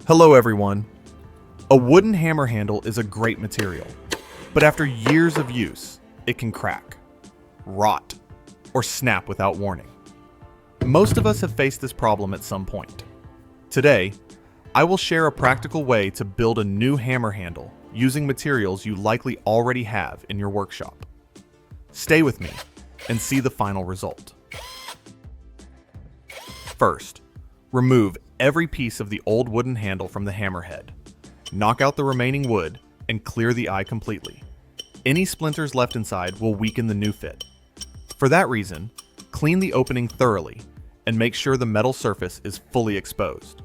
Hello everyone. A wooden hammer handle is a great material, but after years of use, it can crack, rot, or snap without warning. Most of us have faced this problem at some point. Today, I will share a practical way to build a new hammer handle using materials you likely already have in your workshop. Stay with me and see the final result. First, remove every piece of the old wooden handle from the hammerhead. Knock out the remaining wood and clear the eye completely. Any splinters left inside will weaken the new fit. For that reason, clean the opening thoroughly and make sure the metal surface is fully exposed.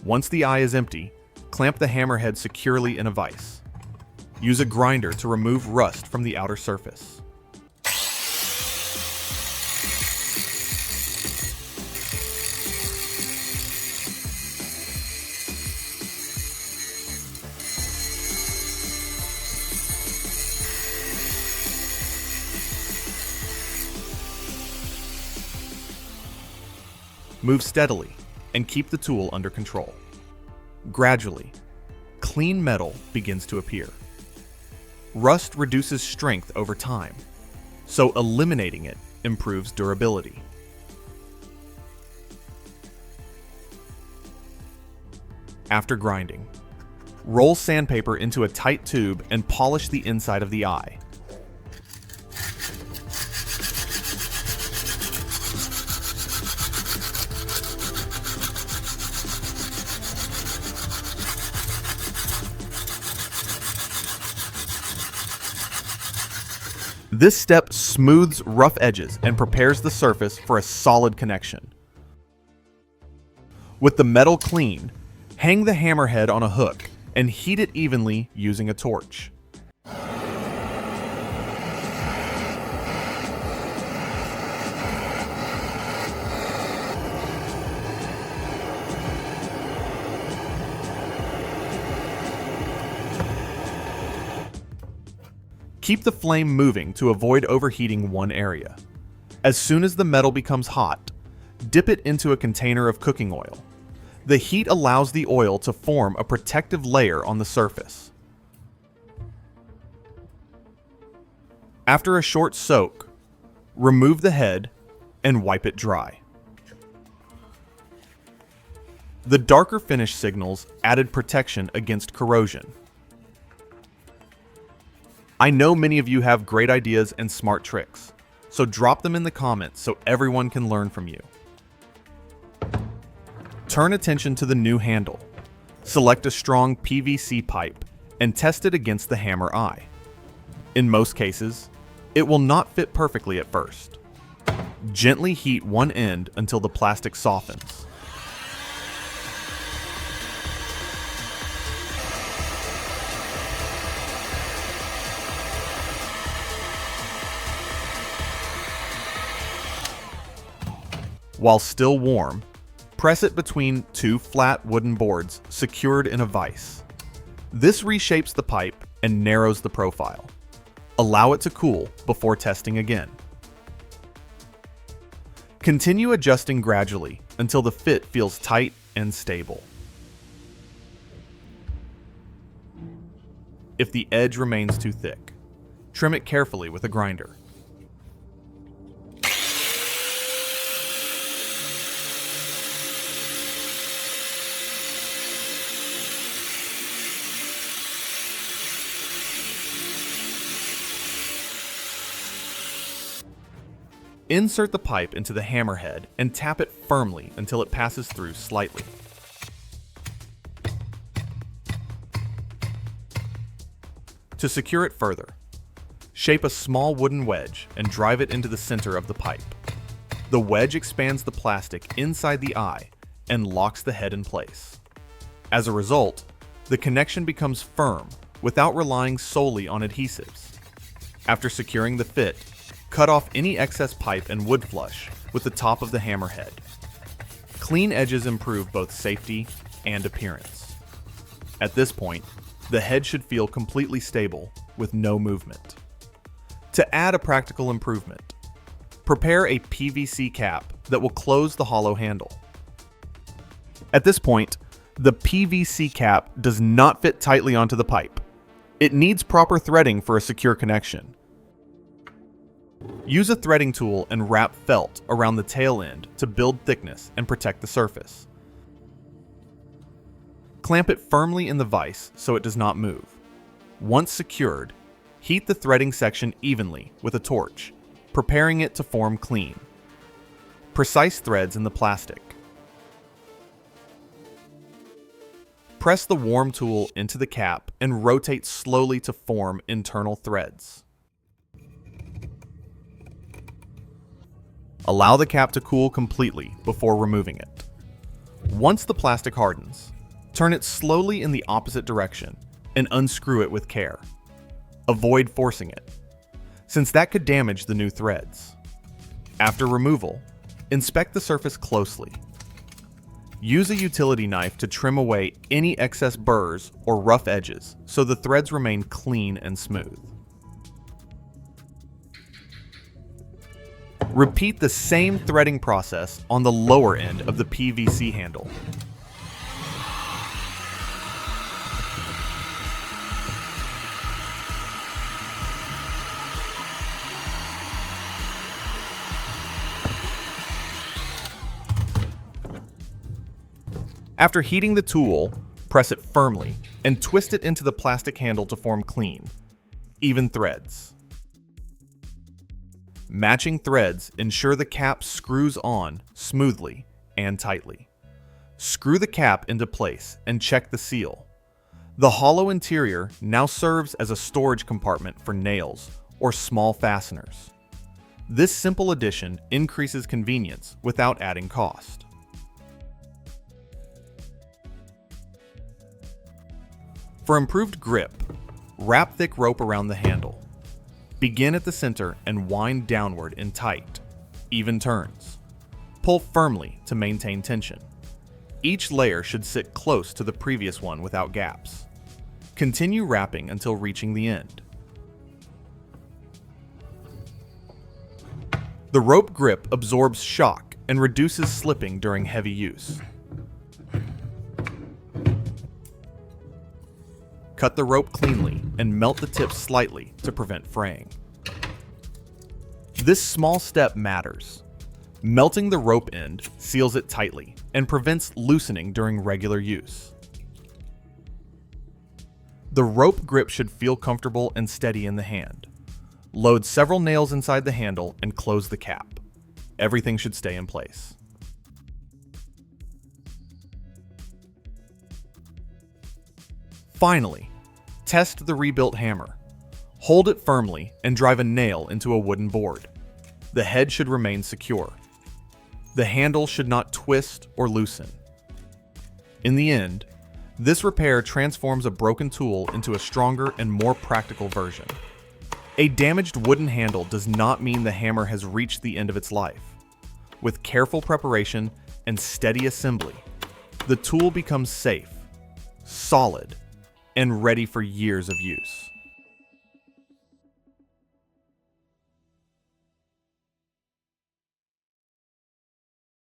Once the eye is empty, clamp the hammerhead securely in a vise. Use a grinder to remove rust from the outer surface. Move steadily and keep the tool under control. Gradually, clean metal begins to appear. Rust reduces strength over time, so eliminating it improves durability. After grinding, roll sandpaper into a tight tube and polish the inside of the eye. This step smooths rough edges and prepares the surface for a solid connection. With the metal clean, hang the hammerhead on a hook and heat it evenly using a torch. Keep the flame moving to avoid overheating one area. As soon as the metal becomes hot, dip it into a container of cooking oil. The heat allows the oil to form a protective layer on the surface. After a short soak, remove the head and wipe it dry. The darker finish signals added protection against corrosion. I know many of you have great ideas and smart tricks, so drop them in the comments so everyone can learn from you. Turn attention to the new handle. Select a strong PVC pipe and test it against the hammer eye. In most cases, it will not fit perfectly at first. Gently heat one end until the plastic softens. While still warm, press it between two flat wooden boards secured in a vise. This reshapes the pipe and narrows the profile. Allow it to cool before testing again. Continue adjusting gradually until the fit feels tight and stable. If the edge remains too thick, trim it carefully with a grinder. Insert the pipe into the hammerhead and tap it firmly until it passes through slightly. To secure it further, shape a small wooden wedge and drive it into the center of the pipe. The wedge expands the plastic inside the eye and locks the head in place. As a result, the connection becomes firm without relying solely on adhesives. After securing the fit, cut off any excess pipe and wood flush with the top of the hammerhead. Clean edges improve both safety and appearance. At this point, the head should feel completely stable with no movement. To add a practical improvement, Prepare a PVC cap that will close the hollow handle. At this point, the PVC cap does not fit tightly onto the pipe. It needs proper threading for a secure connection. Use a threading tool and wrap felt around the tail end to build thickness and protect the surface. Clamp it firmly in the vise so it does not move. Once secured, heat the threading section evenly with a torch, preparing it to form clean, precise threads in the plastic. Press the warm tool into the cap and rotate slowly to form internal threads. Allow the cap to cool completely before removing it. Once the plastic hardens, turn it slowly in the opposite direction and unscrew it with care. Avoid forcing it, since that could damage the new threads. After removal, inspect the surface closely. Use a utility knife to trim away any excess burrs or rough edges so the threads remain clean and smooth. Repeat the same threading process on the lower end of the PVC handle. After heating the tool, press it firmly and twist it into the plastic handle to form clean, even threads. Matching threads ensure the cap screws on smoothly and tightly. Screw the cap into place and check the seal. The hollow interior now serves as a storage compartment for nails or small fasteners. This simple addition increases convenience without adding cost. For improved grip, wrap thick rope around the handle. Begin at the center and wind downward in tight, even turns. Pull firmly to maintain tension. Each layer should sit close to the previous one without gaps. Continue wrapping until reaching the end. The rope grip absorbs shock and reduces slipping during heavy use. Cut the rope cleanly and melt the tips slightly to prevent fraying. This small step matters. Melting the rope end seals it tightly and prevents loosening during regular use. The rope grip should feel comfortable and steady in the hand. Load several nails inside the handle and close the cap. Everything should stay in place. Finally, test the rebuilt hammer. Hold it firmly and drive a nail into a wooden board. The head should remain secure. The handle should not twist or loosen. In the end, this repair transforms a broken tool into a stronger and more practical version. A damaged wooden handle does not mean the hammer has reached the end of its life. With careful preparation and steady assembly, the tool becomes safe, solid, and ready for years of use.